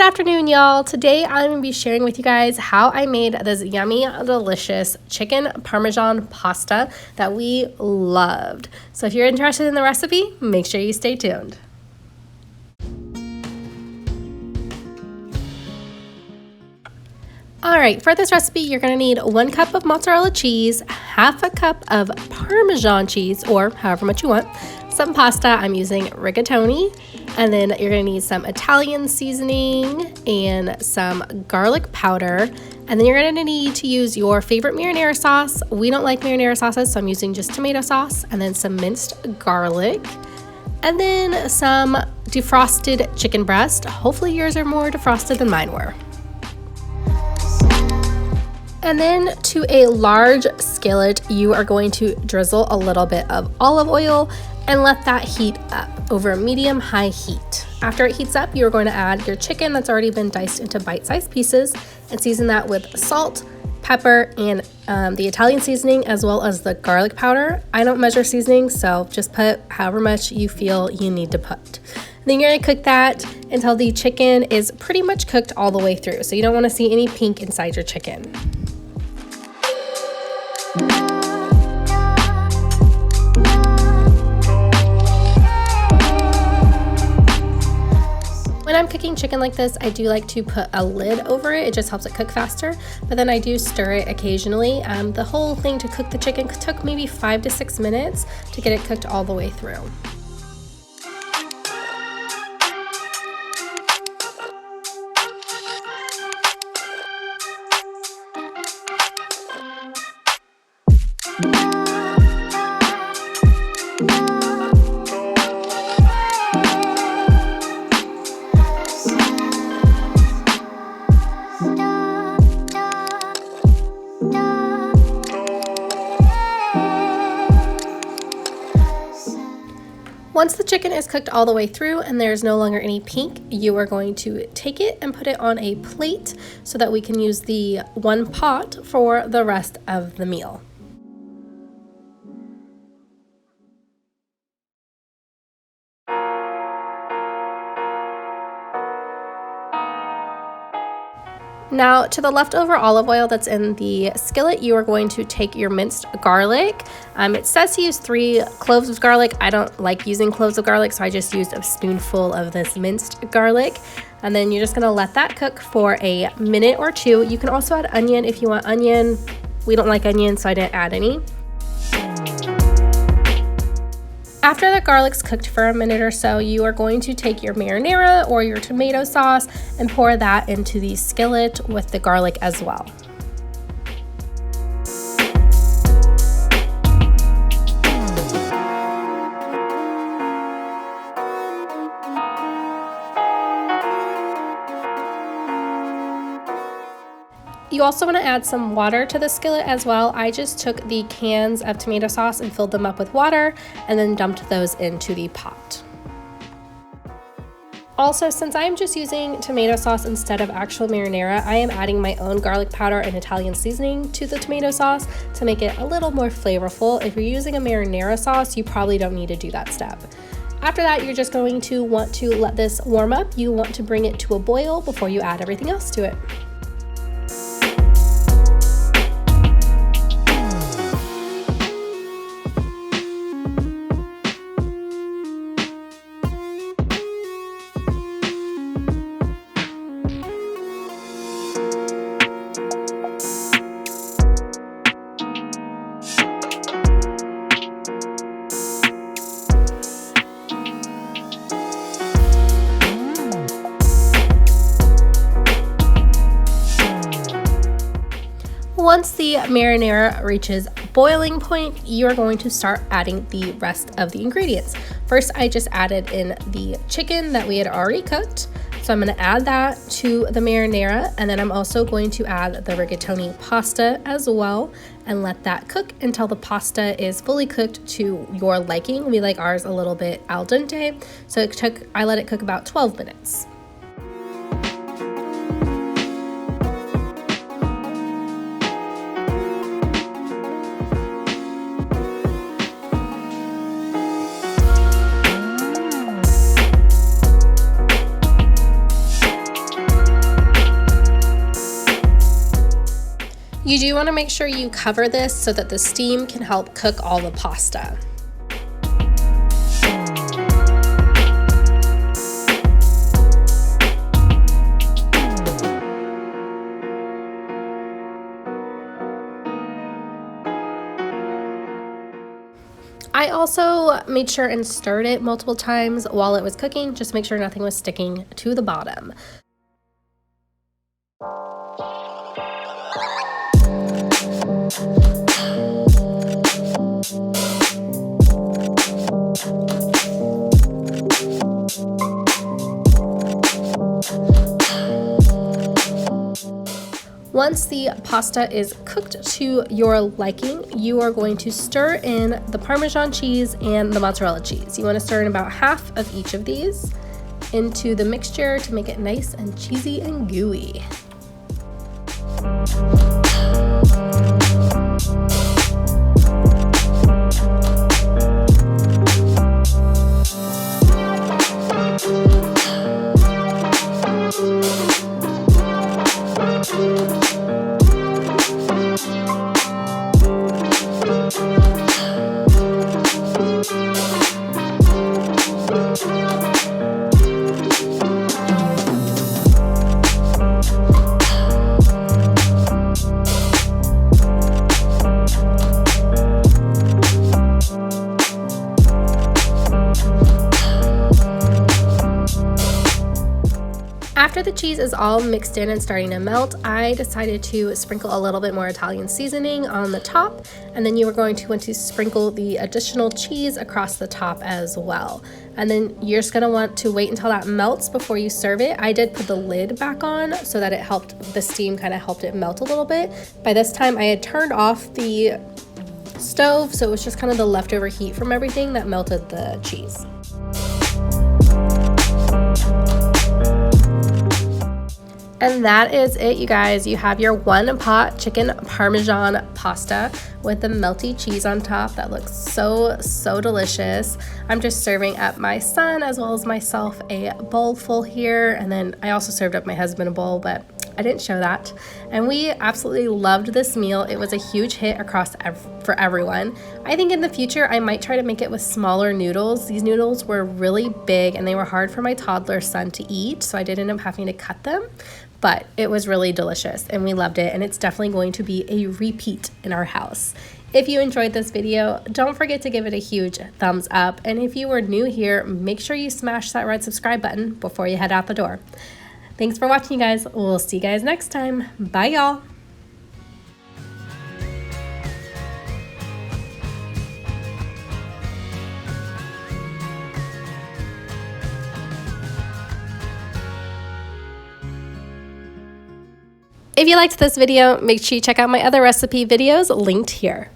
afternoon, y'all. Today I'm going to be sharing with you guys how I made this yummy, delicious chicken parmesan pasta that we loved. So if you're interested in the recipe, make sure you stay tuned. Alright, for this recipe, you're going to need 1 cup of mozzarella cheese, half a cup of Parmesan cheese, or however much you want, some pasta, I'm using rigatoni, and then you're going to need some Italian seasoning and some garlic powder, and then you're going to need to use your favorite marinara sauce. We don't like marinara sauces, so I'm using just tomato sauce, and then some minced garlic, and then some defrosted chicken breast. Hopefully yours are more defrosted than mine were. And then to a large skillet, you are going to drizzle a little bit of olive oil and let that heat up over medium-high heat. After it heats up, you're going to add your chicken that's already been diced into bite-sized pieces and season that with salt, pepper, and the Italian seasoning, as well as the garlic powder. I don't measure seasoning, so just put however much you feel you need to put. Then you're going to cook that until the chicken is pretty much cooked all the way through. So you don't want to see any pink inside your chicken. When I'm cooking chicken like this, I do like to put a lid over it. It just helps it cook faster, but then I do stir it occasionally. The whole thing to cook the chicken took maybe 5 to 6 minutes to get it cooked all the way through. Once the chicken is cooked all the way through and there's no longer any pink, you are going to take it and put it on a plate so that we can use the one pot for the rest of the meal. Now, to the leftover olive oil that's in the skillet, you are going to take your minced garlic. It says to use 3 cloves of garlic. I don't like using cloves of garlic, so I just used a spoonful of this minced garlic. And then you're just gonna let that cook for a minute or 2. You can also add onion if you want onion. We don't like onion, so I didn't add any. After the garlic's cooked for a minute or so, you are going to take your marinara or your tomato sauce and pour that into the skillet with the garlic as well. You also want to add some water to the skillet as well. I just took the cans of tomato sauce and filled them up with water and then dumped those into the pot. Also, since I'm just using tomato sauce instead of actual marinara, I am adding my own garlic powder and Italian seasoning to the tomato sauce to make it a little more flavorful. If you're using a marinara sauce, you probably don't need to do that step. After that, you're just going to want to let this warm up. You want to bring it to a boil before you add everything else to it. Once the marinara reaches boiling point, you're going to start adding the rest of the ingredients. First, I just added in the chicken that we had already cooked. So I'm going to add that to the marinara, and then I'm also going to add the rigatoni pasta as well and let that cook until the pasta is fully cooked to your liking. We like ours a little bit al dente, so I let it cook about 12 minutes. You do want to make sure you cover this so that the steam can help cook all the pasta. I also made sure and stirred it multiple times while it was cooking, just to make sure nothing was sticking to the bottom. Once the pasta is cooked to your liking, you are going to stir in the Parmesan cheese and the mozzarella cheese. You want to stir in about half of each of these into the mixture to make it nice and cheesy and gooey. After the cheese is all mixed in and starting to melt, I decided to sprinkle a little bit more Italian seasoning on the top, and then you are going to want to sprinkle the additional cheese across the top as well. And then you're just going to want to wait until that melts before you serve it. I did put the lid back on so that it helped, the steam kind of helped it melt a little bit. By this time I had turned off the stove, so it was just kind of the leftover heat from everything that melted the cheese. And that is it, you guys. You have your one pot chicken Parmesan pasta with the melty cheese on top. That looks so, so delicious. I'm just serving up my son as well as myself a bowl full here. And then I also served up my husband a bowl, but I didn't show that. And we absolutely loved this meal. It was a huge hit across for everyone. I think in the future I might try to make it with smaller noodles. These noodles were really big and they were hard for my toddler son to eat, so I did end up having to cut them. But it was really delicious and we loved it, and it's definitely going to be a repeat in our house. If you enjoyed this video, don't forget to give it a huge thumbs up. And if you are new here, make sure you smash that red subscribe button before you head out the door. Thanks for watching, you guys. We'll see you guys next time. Bye, y'all. If you liked this video, make sure you check out my other recipe videos linked here.